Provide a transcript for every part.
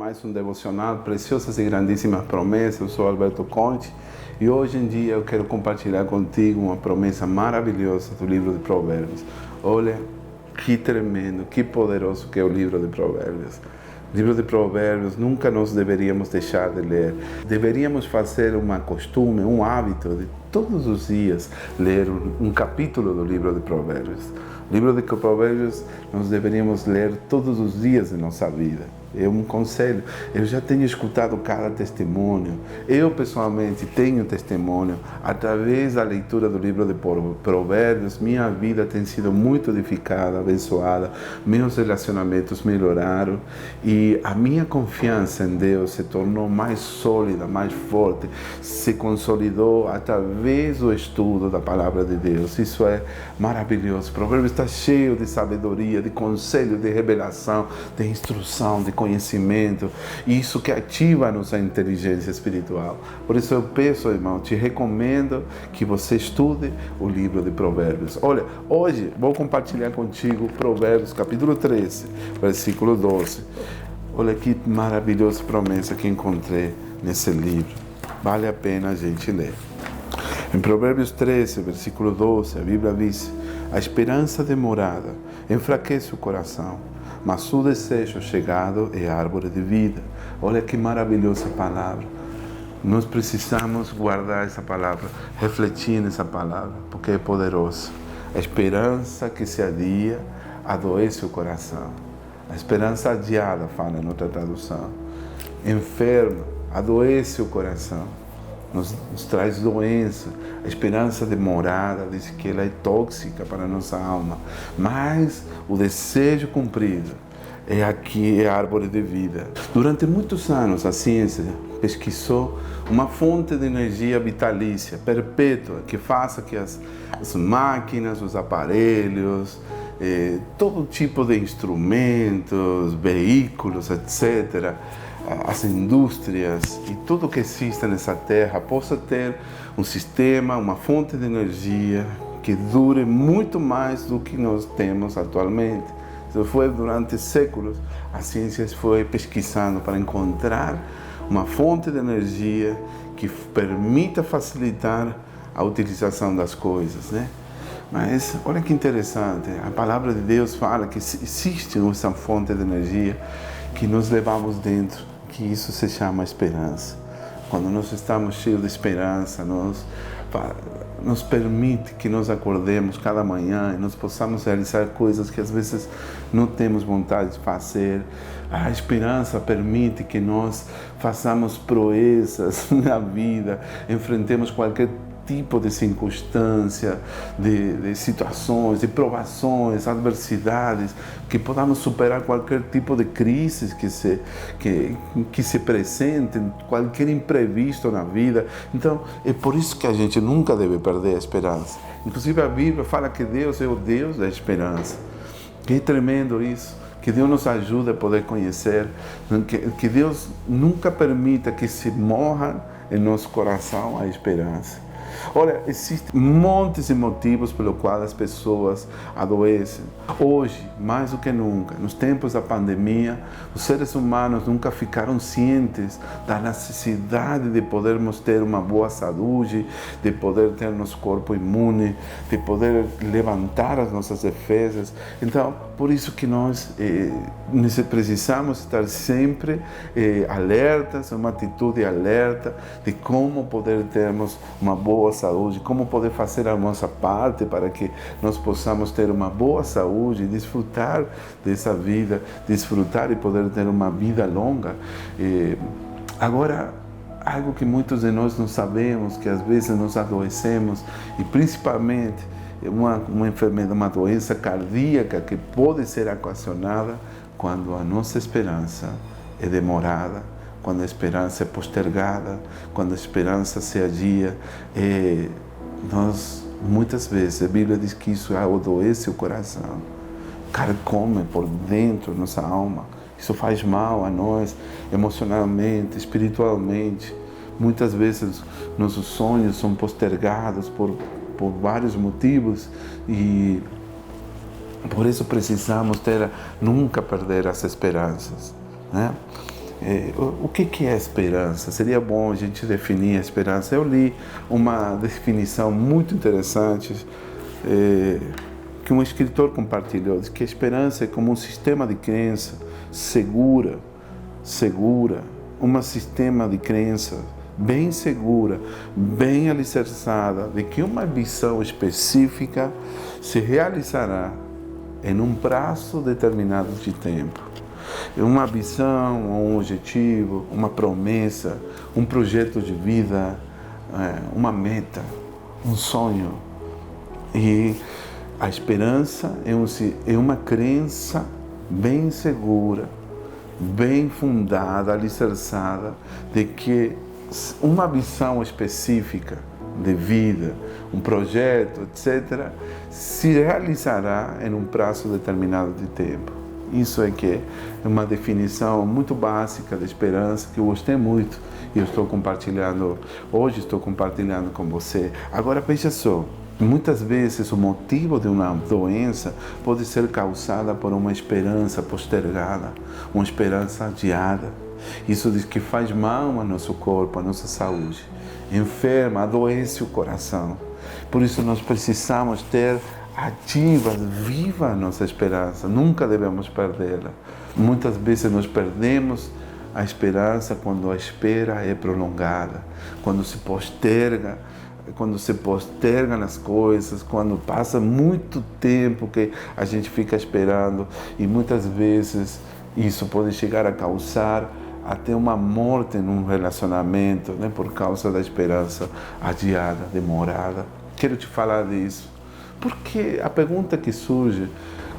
mais um devocional Preciosas e Grandíssimas Promessas. Eu sou Alberto Conte e hoje em dia eu quero compartilhar contigo uma promessa maravilhosa do livro de Provérbios. Olha, que tremendo, que poderoso que é o livro de Provérbios. O livro de Provérbios nunca nós deveríamos deixar de ler. Deveríamos fazer um costume, um hábito de todos os dias ler um capítulo do livro de Provérbios. O livro de Provérbios nós deveríamos ler todos os dias de nossa vida. É um conselho. Eu já tenho escutado cada testemunho. Eu, pessoalmente, tenho testemunho. Através da leitura do livro de Provérbios, minha vida tem sido muito edificada, abençoada. Meus relacionamentos melhoraram. E a minha confiança em Deus se tornou mais sólida, mais forte. Se consolidou através do estudo da palavra de Deus. Isso é maravilhoso. Provérbios está cheio de sabedoria, de conselho, de revelação, de instrução, de conhecimento, isso que ativa a nossa inteligência espiritual. Por isso eu peço, irmão, te recomendo que você estude o livro de Provérbios. Olha, hoje vou compartilhar contigo Provérbios capítulo 13, versículo 12. Olha que maravilhosa promessa que encontrei nesse livro. Vale a pena a gente ler. Em Provérbios 13, versículo 12, a Bíblia diz: a esperança demorada enfraquece o coração, mas o desejo chegado é árvore de vida. Olha que maravilhosa palavra. Nós precisamos guardar essa palavra, refletir nessa palavra, porque é poderosa. A esperança que se adia adoece o coração. A esperança adiada, fala em outra tradução. Enferma, adoece o coração. Nos traz doença. A esperança demorada diz que ela é tóxica para a nossa alma. Mas o desejo cumprido é a árvore de vida. Durante muitos anos a ciência pesquisou uma fonte de energia vitalícia, perpétua, que faça que as máquinas, os aparelhos, todo tipo de instrumentos, veículos, etc., as indústrias e tudo que existe nessa terra possa ter um sistema, uma fonte de energia que dure muito mais do que nós temos atualmente. Isso foi durante séculos, a ciência foi pesquisando para encontrar uma fonte de energia que permita facilitar a utilização das coisas, né? Mas olha que interessante, a palavra de Deus fala que existe essa fonte de energia que nós levamos dentro, que isso se chama esperança. Quando nós estamos cheios de esperança, nos permite que nós acordemos cada manhã e nós possamos realizar coisas que às vezes não temos vontade de fazer. A esperança permite que nós façamos proezas na vida, enfrentemos qualquer tipo de circunstância, de situações, de provações, adversidades, que podamos superar qualquer tipo de crise que se apresente, qualquer imprevisto na vida. Então, é por isso que a gente nunca deve perder a esperança. Inclusive a Bíblia fala que Deus é o Deus da esperança. Que tremendo isso. Que Deus nos ajude a poder conhecer, que Deus nunca permita que se morra em nosso coração a esperança. Olha, existem montes de motivos pelo qual as pessoas adoecem. Hoje, mais do que nunca, nos tempos da pandemia, os seres humanos nunca ficaram cientes da necessidade de podermos ter uma boa saúde, de poder ter nosso corpo imune, de poder levantar as nossas defesas. Então, por isso que nós precisamos estar sempre alertas, uma atitude alerta de como poder termos uma boa saúde, como poder fazer a nossa parte para que nós possamos ter uma boa saúde, desfrutar dessa vida, desfrutar e poder ter uma vida longa. Agora, algo que muitos de nós não sabemos, que às vezes nós adoecemos, e principalmente uma enfermidade, uma doença cardíaca que pode ser ocasionada quando a nossa esperança é demorada, quando a esperança é postergada, quando a esperança se adia. Nós, muitas vezes, a Bíblia diz que isso adoece o coração, carcome por dentro nossa alma. Isso faz mal a nós, emocionalmente, espiritualmente. Muitas vezes, nossos sonhos são postergados por vários motivos e por isso precisamos nunca perder as esperanças, né? O que é a esperança? Seria bom a gente definir a esperança. Eu li uma definição muito interessante que um escritor compartilhou, diz que a esperança é como um sistema de crença segura, um sistema de crença bem segura, bem alicerçada, de que uma visão específica se realizará em um prazo determinado de tempo. Uma visão, um objetivo, uma promessa, um projeto de vida, uma meta, um sonho. E a esperança é uma crença bem segura, bem fundada, alicerçada, de que uma visão específica de vida, um projeto, etc., se realizará em um prazo determinado de tempo. Isso é que é uma definição muito básica de esperança que eu gostei muito e eu estou compartilhando com você. Agora veja só, muitas vezes o motivo de uma doença pode ser causada por uma esperança postergada, uma esperança adiada. Isso diz que faz mal ao nosso corpo, à nossa saúde, enferma, adoece o coração. Por isso nós precisamos ter ativa, viva a nossa esperança, nunca devemos perdê-la. Muitas vezes nós perdemos a esperança quando a espera é prolongada, quando se posterga nas coisas, quando passa muito tempo que a gente fica esperando, e muitas vezes isso pode chegar a causar até uma morte num relacionamento, né, por causa da esperança adiada, demorada. Quero te falar disso. Porque a pergunta que surge,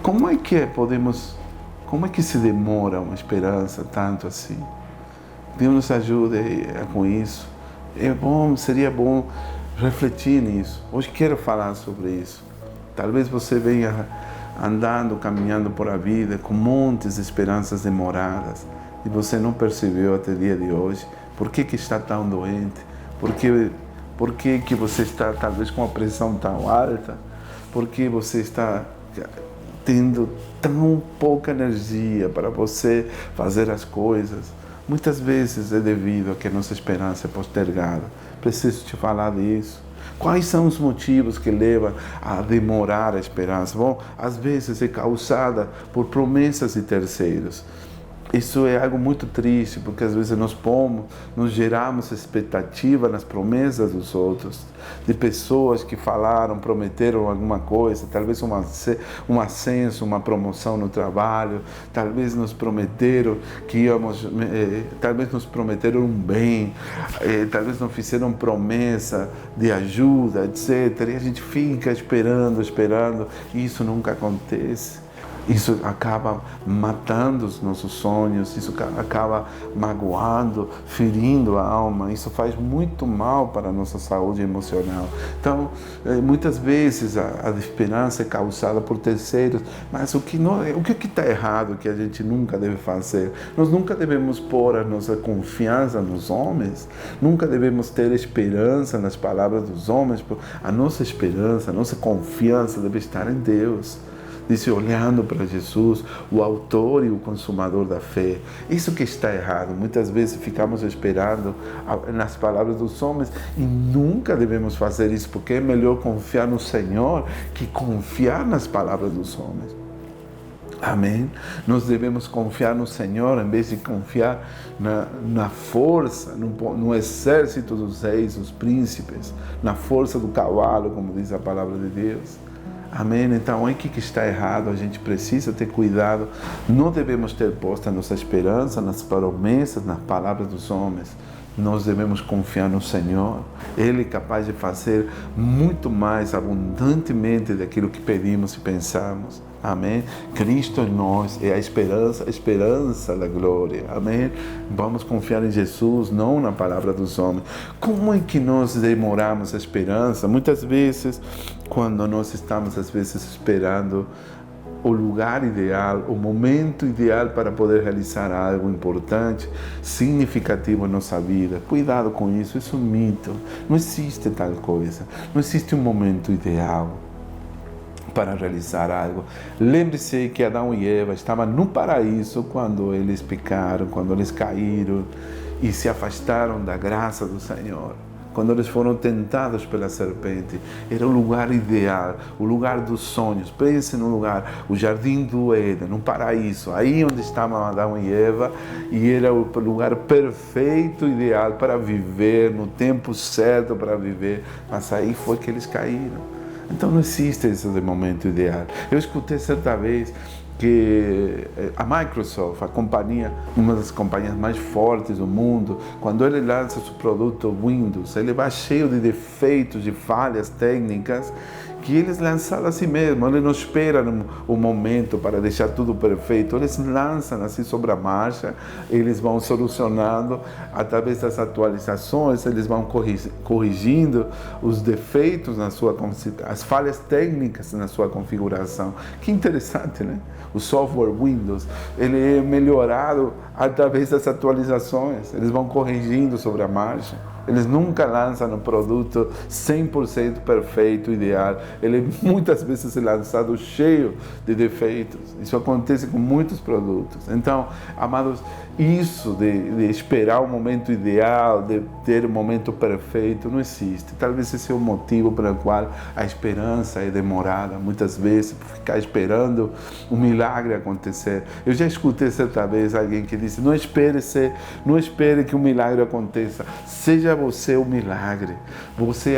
como é que se demora uma esperança tanto assim? Deus nos ajude com isso. Seria bom refletir nisso. Hoje quero falar sobre isso. Talvez você venha andando, caminhando por a vida com montes de esperanças demoradas e você não percebeu até o dia de hoje. Por que está tão doente? Por que você está talvez com a pressão tão alta? Porque você está tendo tão pouca energia para você fazer as coisas. Muitas vezes é devido a que a nossa esperança é postergada. Preciso te falar disso. Quais são os motivos que levam a demorar a esperança? Bom, às vezes é causada por promessas de terceiros. Isso é algo muito triste, porque às vezes nós geramos expectativa nas promessas dos outros, de pessoas que falaram, prometeram alguma coisa, talvez um ascenso, uma promoção no trabalho, talvez nos prometeram talvez nos prometeram um bem, talvez nos fizeram promessa de ajuda, etc. E a gente fica esperando, e isso nunca acontece. Isso acaba matando os nossos sonhos, isso acaba magoando, ferindo a alma, isso faz muito mal para a nossa saúde emocional. Então, muitas vezes a esperança é causada por terceiros, mas o que está errado, que a gente nunca deve fazer? Nós nunca devemos pôr a nossa confiança nos homens, nunca devemos ter esperança nas palavras dos homens, a nossa esperança, a nossa confiança deve estar em Deus. Disse, olhando para Jesus, o autor e o consumador da fé. Isso que está errado. Muitas vezes ficamos esperando nas palavras dos homens e nunca devemos fazer isso, porque é melhor confiar no Senhor que confiar nas palavras dos homens. Amém? Nós devemos confiar no Senhor em vez de confiar na força, no exército dos reis, dos príncipes, na força do cavalo, como diz a palavra de Deus. Amém? Então, o que está errado? A gente precisa ter cuidado. Não devemos ter posta nossa esperança nas promessas, nas palavras dos homens. Nós devemos confiar no Senhor. Ele é capaz de fazer muito mais abundantemente daquilo que pedimos e pensamos. Amém? Cristo em nós é a esperança da glória. Amém? Vamos confiar em Jesus, não na palavra dos homens. Como é que nós demoramos a esperança? Muitas vezes, quando nós estamos, esperando o lugar ideal, o momento ideal para poder realizar algo importante, significativo em nossa vida. Cuidado com isso, isso é um mito. Não existe tal coisa. Não existe um momento ideal. para realizar algo. Lembre-se que Adão e Eva estavam no paraíso quando eles pecaram, quando eles caíram e se afastaram da graça do Senhor. Quando eles foram tentados pela serpente, era o lugar ideal, o lugar dos sonhos. Pense no lugar, o jardim do Éden, no paraíso, aí onde estavam Adão e Eva, e era o lugar perfeito, ideal para viver, no tempo certo para viver, mas aí foi que eles caíram. Então não existe esse momento ideal. Eu escutei certa vez que a Microsoft, a companhia, uma das companhias mais fortes do mundo, quando ele lança seu produto Windows, ele vai cheio de defeitos, de falhas técnicas, que eles lançaram assim mesmo, eles não esperam o momento para deixar tudo perfeito, eles lançam assim sobre a marcha, eles vão solucionando através das atualizações, eles vão corrigindo os defeitos as falhas técnicas na sua configuração. Que interessante, né? O software Windows, ele é melhorado através das atualizações, eles vão corrigindo sobre a marcha. Eles nunca lançam um produto 100% perfeito, ideal. Ele muitas vezes é lançado cheio de defeitos. Isso acontece com muitos produtos. Então, amados, isso de esperar o momento ideal, de ter o momento perfeito, não existe. Talvez esse é o motivo pelo qual a esperança é demorada, muitas vezes, por ficar esperando um milagre acontecer. Eu já escutei certa vez alguém que disse, não espere que um milagre aconteça, seja você o milagre. Você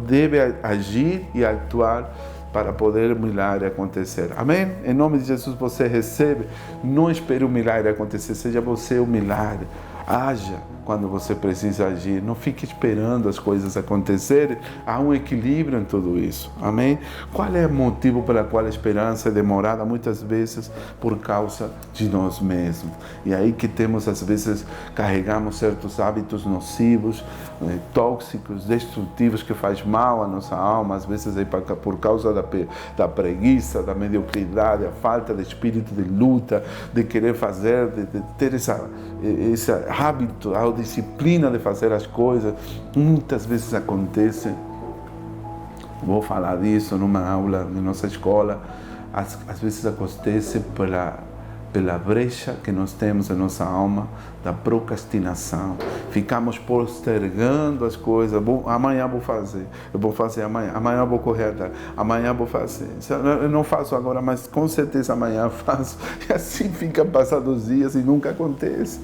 deve agir e actuar para poder o milagre acontecer. Amém? Em nome de Jesus você recebe. Não espere o milagre acontecer, seja você o milagre. Haja quando você precisa agir. Não fique esperando as coisas acontecerem. Há um equilíbrio em tudo isso. Amém? Qual é o motivo pelo qual a esperança é demorada? Muitas vezes por causa de nós mesmos. E aí que temos, às vezes, carregamos certos hábitos nocivos, tóxicos, destrutivos, que faz mal à nossa alma. Às vezes é por causa da preguiça, da mediocridade, a falta de espírito de luta, de querer fazer, de ter esse hábito, a disciplina de fazer as coisas. Muitas vezes acontece, vou falar disso numa aula de nossa escola, às vezes acontece pela brecha que nós temos em nossa alma da procrastinação. Ficamos postergando as coisas. Amanhã vou fazer, eu vou fazer amanhã vou correr atrás, amanhã vou fazer. Eu não faço agora, mas com certeza amanhã faço. E assim fica passando os dias e nunca acontece.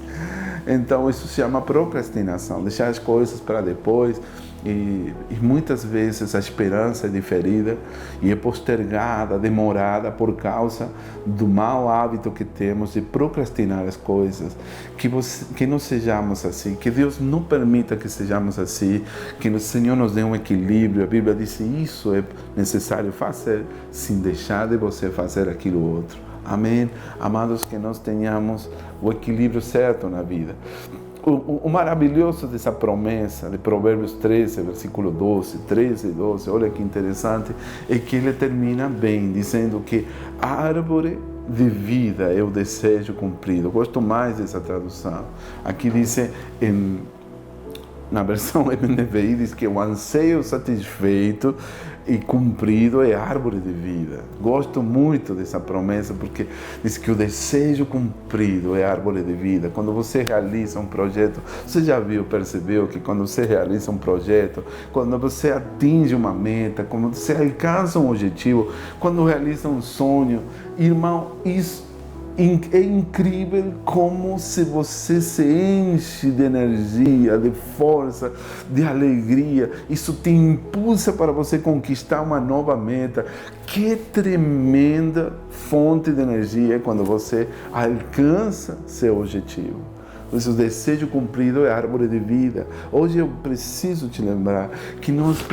Então isso se chama procrastinação, deixar as coisas para depois. E muitas vezes a esperança é diferida e é postergada, demorada por causa do mau hábito que temos de procrastinar as coisas. Que não sejamos assim, que Deus não permita que sejamos assim, que o Senhor nos dê um equilíbrio. A Bíblia diz que isso é necessário fazer, sem deixar de você fazer aquilo outro. Amém? Amados, que nós tenhamos o equilíbrio certo na vida. O maravilhoso dessa promessa de Provérbios 13, versículo 12, 13 e 12, olha que interessante, é que ele termina bem, dizendo que a árvore de vida é o desejo cumprido. Eu gosto mais dessa tradução. Aqui diz, na versão NVI, diz que o anseio satisfeito e cumprido é árvore de vida. Gosto muito dessa promessa, porque diz que o desejo cumprido é árvore de vida. Quando você realiza um projeto, você já percebeu que quando você realiza um projeto, quando você atinge uma meta, quando você alcança um objetivo, quando realiza um sonho, irmão, isso é incrível como se você se enche de energia, de força, de alegria. Isso te impulsa para você conquistar uma nova meta. Que tremenda fonte de energia quando você alcança seu objetivo. O desejo cumprido é árvore de vida. Hoje eu preciso te lembrar que nós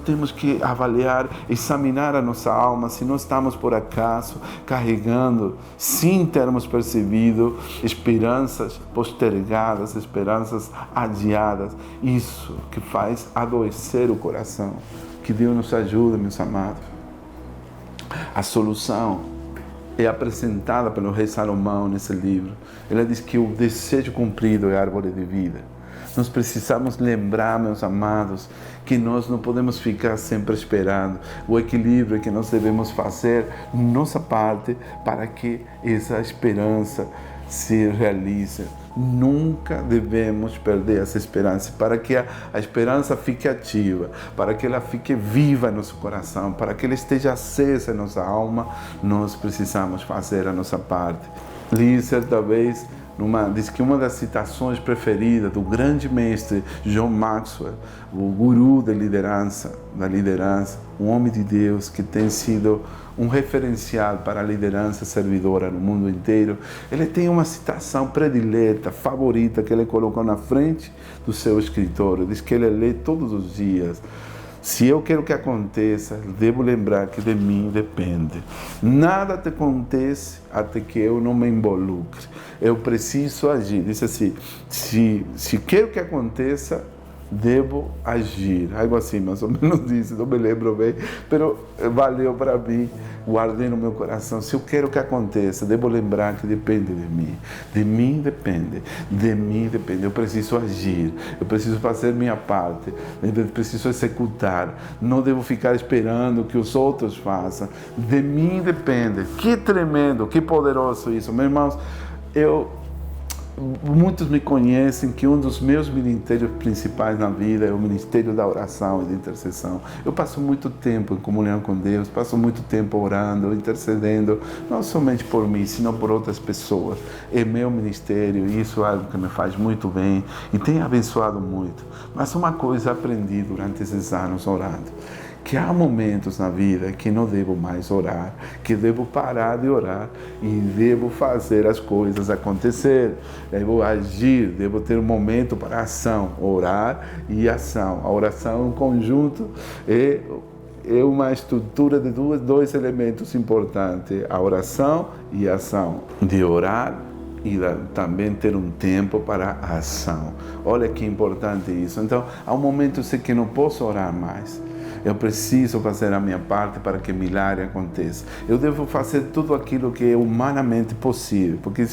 temos que avaliar, examinar a nossa alma, se nós estamos por acaso carregando, sem termos percebido, esperanças postergadas, esperanças adiadas. Isso que faz adoecer o coração. Que Deus nos ajude, meus amados. A solução é apresentada pelo rei Salomão nesse livro. Ele diz que o desejo cumprido é árvore de vida. Nós precisamos lembrar, meus amados, que nós não podemos ficar sempre esperando. O equilíbrio que nós devemos fazer, nossa parte, para que essa esperança se realize. Nunca devemos perder essa esperança, para que a esperança fique ativa, para que ela fique viva em nosso coração, para que ela esteja acesa em nossa alma, nós precisamos fazer a nossa parte. Li certa vez, diz que uma das citações preferidas do grande mestre John Maxwell, o guru da liderança, um homem de Deus que tem sido um referencial para a liderança servidora no mundo inteiro, ele tem uma citação predileta, favorita, que ele colocou na frente do seu escritório. Diz que ele lê todos os dias: se eu quero que aconteça, devo lembrar que de mim depende. Nada te acontece até que eu não me involucre. Eu preciso agir. Diz assim: se quero que aconteça, devo agir. Algo assim, mais ou menos isso. Não me lembro bem, mas valeu para mim. Guardei no meu coração. Se eu quero que aconteça, devo lembrar que depende de mim. De mim depende. De mim depende. Eu preciso agir. Eu preciso fazer minha parte. Eu preciso executar. Não devo ficar esperando que os outros façam. De mim depende. Que tremendo, que poderoso isso. Meus irmãos, muitos me conhecem que um dos meus ministérios principais na vida é o ministério da oração e da intercessão. Eu passo muito tempo em comunhão com Deus, passo muito tempo orando, intercedendo, não somente por mim, senão por outras pessoas. É meu ministério e isso é algo que me faz muito bem e tem abençoado muito. Mas uma coisa aprendi durante esses anos orando, que há momentos na vida que não devo mais orar, que devo parar de orar e devo fazer as coisas acontecer, devo agir, devo ter um momento para ação, orar e ação. A oração é um conjunto, é uma estrutura de dois elementos importantes, a oração e a ação. De orar e também ter um tempo para a ação. Olha que importante isso. Então, há um momento em que não posso orar mais. Eu preciso fazer a minha parte para que milagre aconteça. Eu devo fazer tudo aquilo que é humanamente possível, porque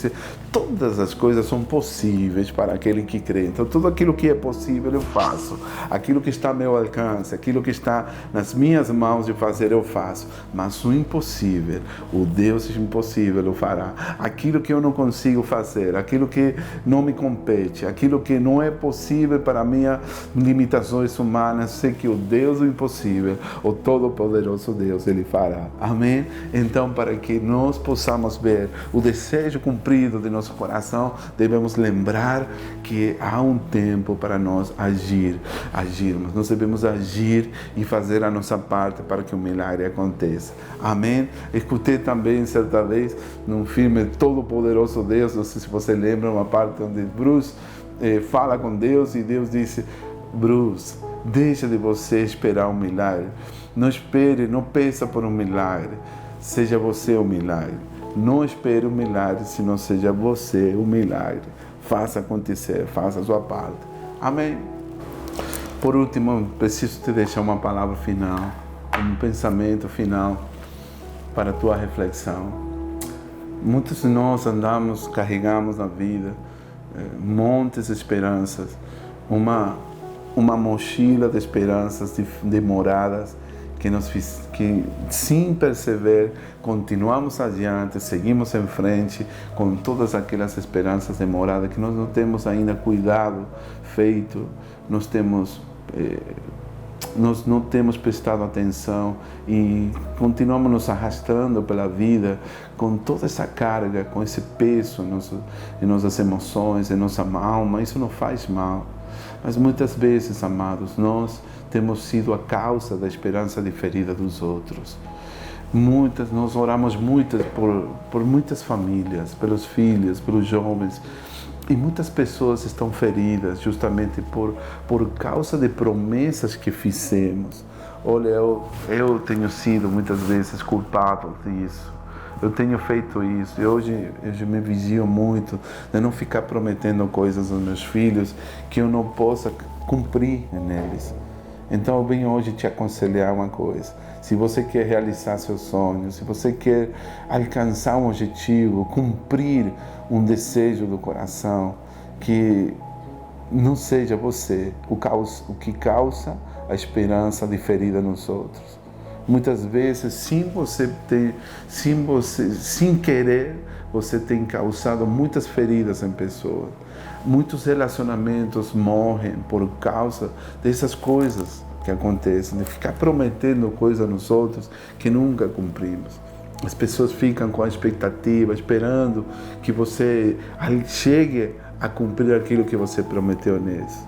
todas as coisas são possíveis para aquele que crê. Então, tudo aquilo que é possível eu faço. Aquilo que está ao meu alcance, aquilo que está nas minhas mãos de fazer, eu faço. Mas o impossível, o Deus impossível, o fará. Aquilo que eu não consigo fazer, aquilo que não me compete, aquilo que não é possível para minhas limitações humanas, sei que o Deus do impossível, o Todo-Poderoso Deus, Ele fará. Amém? Então, para que nós possamos ver o desejo cumprido de nosso coração, devemos lembrar que há um tempo para nós agirmos. Nós devemos agir e fazer a nossa parte para que o milagre aconteça. Amém? Escutei também, certa vez, num filme Todo-Poderoso Deus, não sei se você lembra, uma parte onde Bruce fala com Deus e Deus disse: Bruce, deixa de você esperar um milagre. Não espere, não peça por um milagre. Seja você o milagre. Não espere um milagre, se não seja você o milagre. Faça acontecer, faça a sua parte. Amém? Por último, preciso te deixar uma palavra final, um pensamento final para a tua reflexão. Muitos de nós carregamos na vida montes de esperanças, uma mochila de esperanças demoradas que sem perceber continuamos adiante, seguimos em frente com todas aquelas esperanças demoradas que nós não temos ainda cuidado feito, nós não temos prestado atenção e continuamos nos arrastando pela vida com toda essa carga, com esse peso em nossas emoções, em nossa alma. Isso não faz mal. Mas muitas vezes, amados, nós temos sido a causa da esperança diferida dos outros. Nós oramos por muitas famílias, pelos filhos, pelos jovens. E muitas pessoas estão feridas justamente por causa de promessas que fizemos. Olha, eu tenho sido muitas vezes culpado disso. Eu tenho feito isso e hoje eu me vigio muito de não ficar prometendo coisas aos meus filhos que eu não possa cumprir neles. Então eu venho hoje te aconselhar uma coisa: se você quer realizar seus sonhos, se você quer alcançar um objetivo, cumprir um desejo do coração, que não seja você o que causa a esperança diferida nos outros. Muitas vezes, sem querer, você tem causado muitas feridas em pessoas. Muitos relacionamentos morrem por causa dessas coisas que acontecem, de ficar prometendo coisas nos outros que nunca cumprimos. As pessoas ficam com a expectativa, esperando que você chegue a cumprir aquilo que você prometeu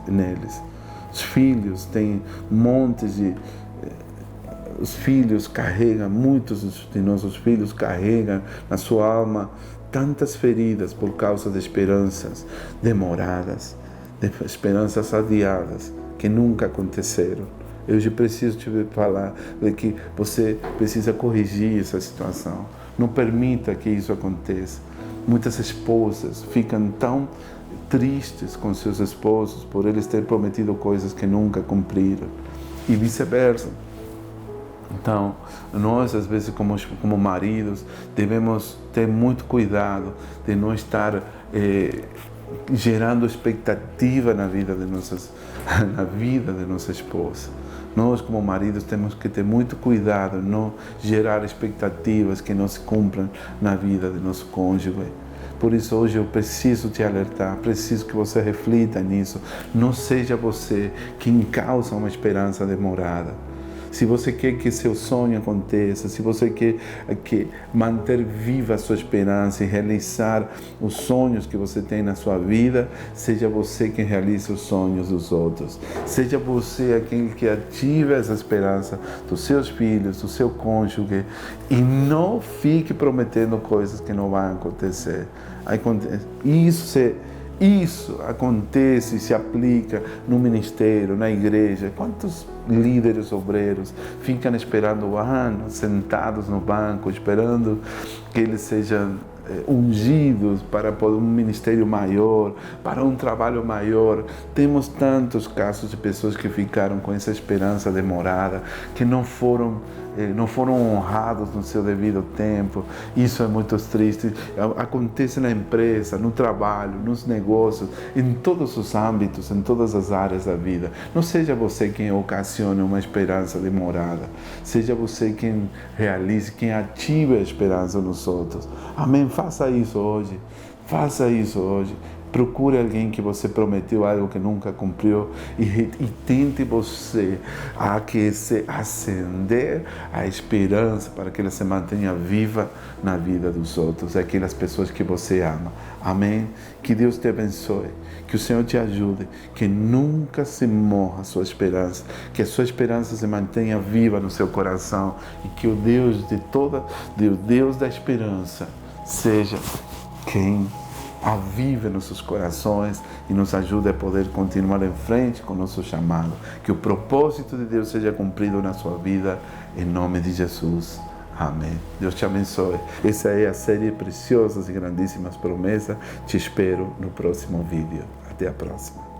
neles. Os filhos têm montes de... Os filhos carregam, muitos de nossos filhos carregam na sua alma tantas feridas por causa de esperanças demoradas, de esperanças adiadas, que nunca aconteceram. Eu já preciso te falar de que você precisa corrigir essa situação. Não permita que isso aconteça. Muitas esposas ficam tão tristes com seus esposos por eles terem prometido coisas que nunca cumpriram, e vice-versa. Então, nós, às vezes, como maridos, devemos ter muito cuidado de não estar gerando expectativa na vida de nossa esposa. Nós, como maridos, temos que ter muito cuidado de não gerar expectativas que não se cumpram na vida de nosso cônjuge. Por isso, hoje eu preciso te alertar, preciso que você reflita nisso. Não seja você quem causa uma esperança demorada. Se você quer que seu sonho aconteça, se você quer manter viva a sua esperança e realizar os sonhos que você tem na sua vida, seja você quem realize os sonhos dos outros. Seja você aquele que ative essa esperança dos seus filhos, do seu cônjuge, e não fique prometendo coisas que não vão acontecer. Isso acontece e se aplica no ministério, na igreja. Quantos líderes obreiros ficam esperando anos, sentados no banco, esperando que eles sejam ungidos para um ministério maior, para um trabalho maior. Temos tantos casos de pessoas que ficaram com essa esperança demorada, que não foram honrados no seu devido tempo. Isso é muito triste. Acontece na empresa, no trabalho, nos negócios, em todos os âmbitos, em todas as áreas da vida. Não seja você quem ocasione uma esperança demorada. Seja você quem realize, quem ative a esperança nos outros. Amém? Faça isso hoje. Faça isso hoje. Procure alguém que você prometeu algo que nunca cumpriu e tente você acender a esperança para que ela se mantenha viva na vida dos outros, aquelas pessoas que você ama. Amém? Que Deus te abençoe, que o Senhor te ajude, que nunca se morra a sua esperança, que a sua esperança se mantenha viva no seu coração e que o Deus o Deus da esperança, seja quem avive nossos corações e nos ajude a poder continuar em frente com o nosso chamado. Que o propósito de Deus seja cumprido na sua vida, em nome de Jesus. Amém. Deus te abençoe. Essa é a série Preciosas e Grandíssimas Promessas. Te espero no próximo vídeo. Até a próxima.